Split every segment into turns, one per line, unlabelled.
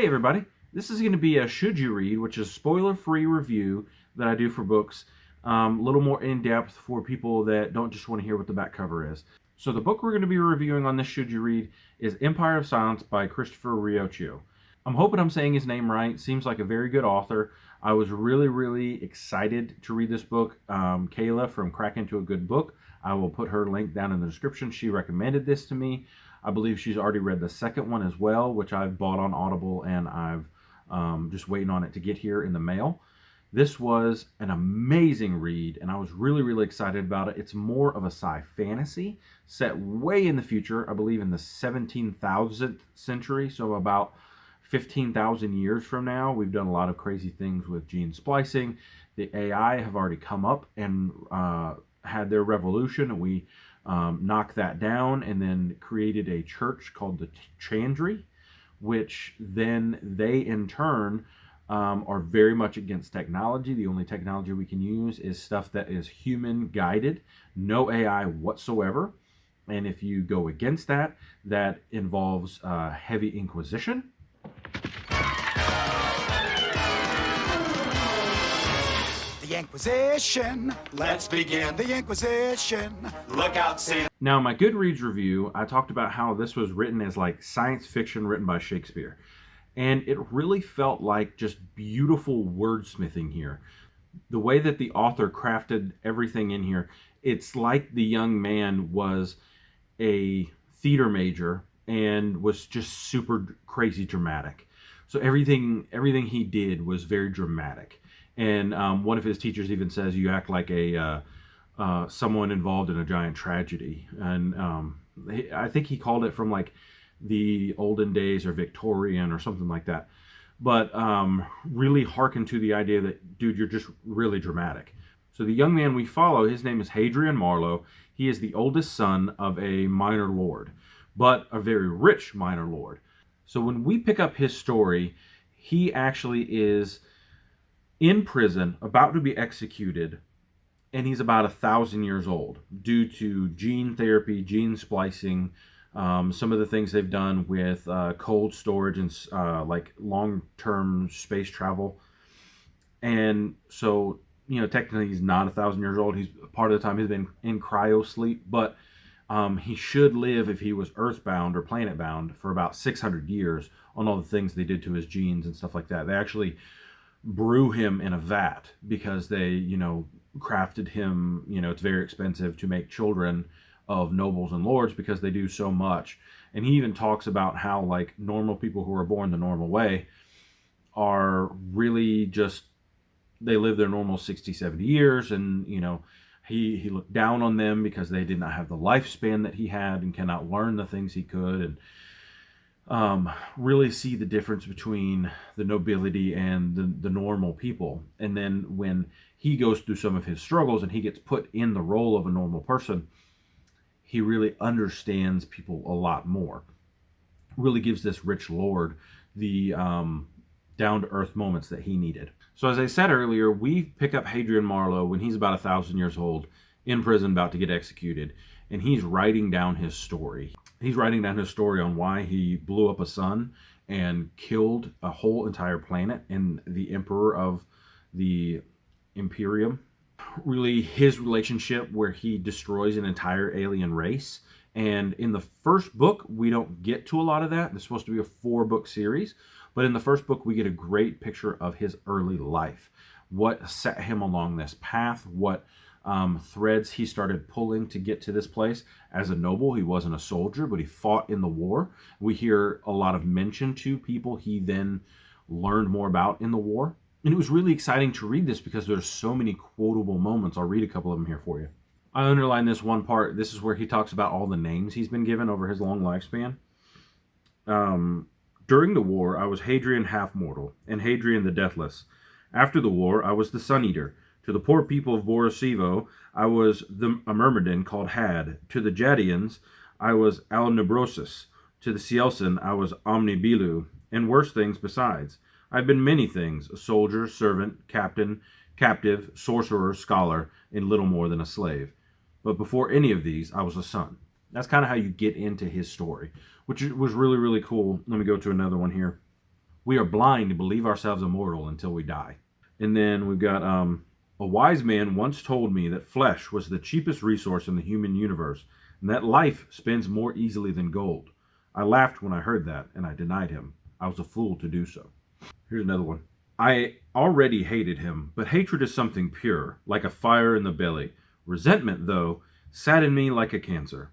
Hey everybody, this is going to be a Should You Read, which is a spoiler-free review that I do for books, a little more in-depth for people that don't just want to hear what the back cover is. So the book we're going to be reviewing on this Should You Read is Empire of Silence by Christopher Ruocchio. I'm hoping I'm saying his name right. Seems like a very good author. I was really excited to read this book. Kayla from Crack Into a Good Book, I will put her link down in the description. She recommended this to me. I believe she's already read the second one as well, which I've bought on Audible, and I've just waiting on it to get here in the mail. This was an amazing read, and I was really excited about it. It's more of a sci-fantasy set way in the future, I believe in the 17,000th century, so about 15,000 years from now. We've done a lot of crazy things with gene splicing. The AI have already come up and had their revolution, and we knocked that down and then created a church called the Chandri, which then they in turn are very much against technology. The only technology we can use is stuff that is human guided, no AI whatsoever. And if you go against that, that involves heavy inquisition.
The Inquisition. Let's begin the Inquisition. Look out, Sam.
Now, in my Goodreads review, I talked about how this was written as like science fiction written by Shakespeare. And it really felt like just beautiful wordsmithing here. The way that the author crafted everything in here, it's like the young man was a theater major and was just super crazy dramatic. So everything he did was very dramatic. And one of his teachers even says, you act like someone involved in a giant tragedy. And I think he called it from like the olden days or Victorian or something like that. But really hearken to the idea that, dude, you're just really dramatic. So the young man we follow, his name is Hadrian Marlowe. He is the oldest son of a minor lord, but a very rich minor lord. So when we pick up his story, he actually is in prison, about to be executed, and he's about 1,000 years old due to gene therapy, gene splicing, some of the things they've done with cold storage and like long-term space travel. And so, you know, technically he's not 1,000 years old. He's part of the time he's been in cryo sleep, but he should live, if he was earthbound or planet-bound, for about 600 years on all the things they did to his genes and stuff like that. They actually brew him in a vat because they, you know, crafted him. You know, it's very expensive to make children of nobles and lords because they do so much. And he even talks about how like normal people who are born the normal way are really just, they live their normal 60, 70 years. And, you know, he looked down on them because they did not have the lifespan that he had and cannot learn the things he could. And really see the difference between the nobility and the normal people. And then when he goes through some of his struggles and he gets put in the role of a normal person, he really understands people a lot more. Really gives this rich lord the down-to-earth moments that he needed. So as I said earlier, we pick up Hadrian Marlowe when he's about 1,000 years old, in prison, about to get executed, and he's writing down his story. He's writing down his story on why he blew up a sun and killed a whole entire planet and the emperor of the Imperium. Really his relationship where he destroys an entire alien race. And in the first book, we don't get to a lot of that. It's supposed to be a 4-book series. But in the first book, we get a great picture of his early life. What set him along this path, what threads he started pulling to get to this place. As a noble, he wasn't a soldier, but he fought in the war. We hear a lot of mention to people he then learned more about in the war. And it was really exciting to read this because there's so many quotable moments. I'll read a couple of them here for you. I underlined this one part. This is where he talks about all the names he's been given over his long lifespan. During the war, I was Hadrian Half-Mortal and Hadrian the Deathless. After the war, I was the Sun-Eater. To the poor people of Borisivo, I was a Myrmidon called Had. To the Jadians, I was Alnebrosus. To the Cielsen, I was Omnibilu, and worse things besides. I've been many things, a soldier, servant, captain, captive, sorcerer, scholar, and little more than a slave. But before any of these, I was a son. That's kind of how you get into his story, which was really cool. Let me go to another one here. We are blind to believe ourselves immortal until we die. And then we've got a wise man once told me that flesh was the cheapest resource in the human universe, and that life spins more easily than gold. I laughed when I heard that, and I denied him. I was a fool to do so. Here's another one. I already hated him, but hatred is something pure, like a fire in the belly. Resentment, though, sat in me like a cancer.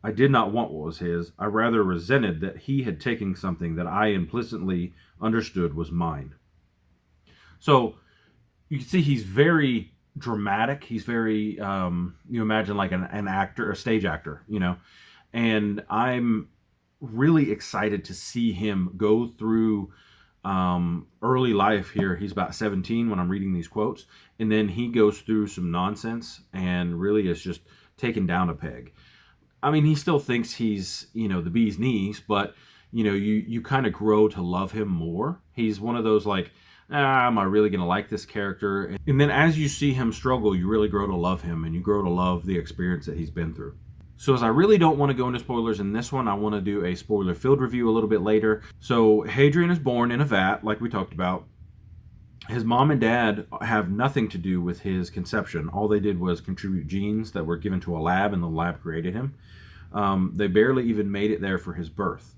I did not want what was his. I rather resented that he had taken something that I implicitly understood was mine. So you can see he's very dramatic. He's very, you imagine like an actor, a stage actor, and I'm really excited to see him go through early life here. He's about 17 when I'm reading these quotes, and then he goes through some nonsense and really is just taken down a peg. I mean, he still thinks he's, the bee's knees, but, you kind of grow to love him more. He's one of those like, am I really going to like this character? And then as you see him struggle, you really grow to love him, and you grow to love the experience that he's been through. So as I really don't want to go into spoilers in this one, I want to do a spoiler-filled review a little bit later. So Hadrian is born in a vat, like we talked about. His mom and dad have nothing to do with his conception. All they did was contribute genes that were given to a lab, and the lab created him. They barely even made it there for his birth.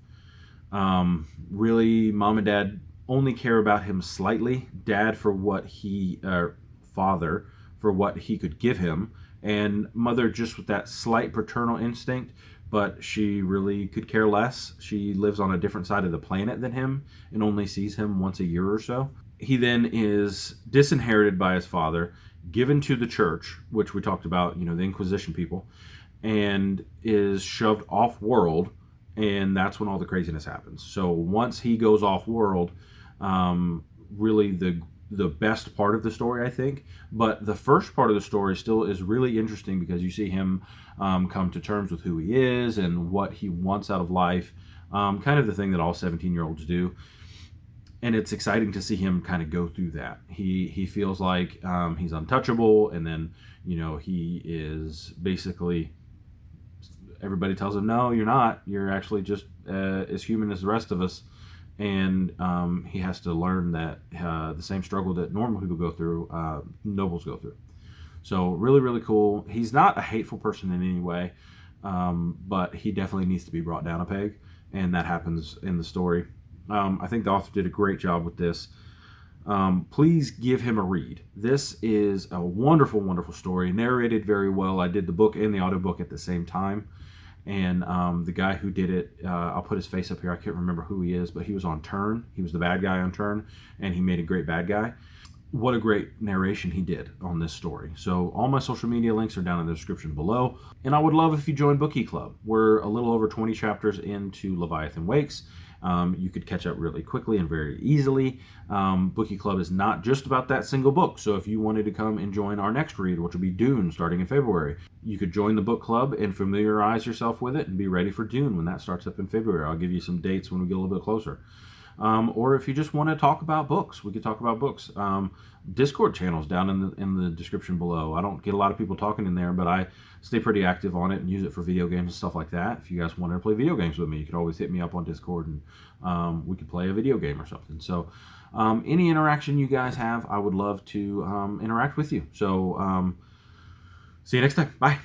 Really, mom and dad only care about him slightly. Dad for what father for what he could give him, and mother just with that slight paternal instinct, but she really could care less. She lives on a different side of the planet than him and only sees him once a year or so. He then is disinherited by his father, given to the church, which we talked about, the Inquisition people, and is shoved off world, and that's when all the craziness happens. So once he goes off world, really the best part of the story, I think. But the first part of the story still is really interesting because you see him come to terms with who he is and what he wants out of life, kind of the thing that all 17-year-olds do. And it's exciting to see him kind of go through that. He feels like he's untouchable, and then he is basically, everybody tells him, no, you're not. You're actually just as human as the rest of us. And he has to learn that the same struggle that normal people go through, nobles go through. So really, really cool. He's not a hateful person in any way, but he definitely needs to be brought down a peg, and that happens in the story. I think the author did a great job with this. Please give him a read. This is a wonderful, wonderful story, narrated very well. I did the book and the audiobook at the same time. And the guy who did it, I'll put his face up here. I can't remember who he is, but he was on Turn. He was the bad guy on Turn, and he made a great bad guy. What a great narration he did on this story. So all my social media links are down in the description below. And I would love if you join Bookie Club. We're a little over 20 chapters into Leviathan Wakes. You could catch up really quickly and very easily. Bookie Club is not just about that single book. So if you wanted to come and join our next read, which will be Dune starting in February, you could join the book club and familiarize yourself with it and be ready for Dune when that starts up in February. I'll give you some dates when we get a little bit closer. Or if you just want to talk about books, we could talk about books. Discord channels down in the description below. I don't get a lot of people talking in there, but I stay pretty active on it and use it for video games and stuff like that. If you guys wanted to play video games with me, you could always hit me up on Discord, and we could play a video game or something. So any interaction you guys have, I would love to interact with you. So see you next time. Bye.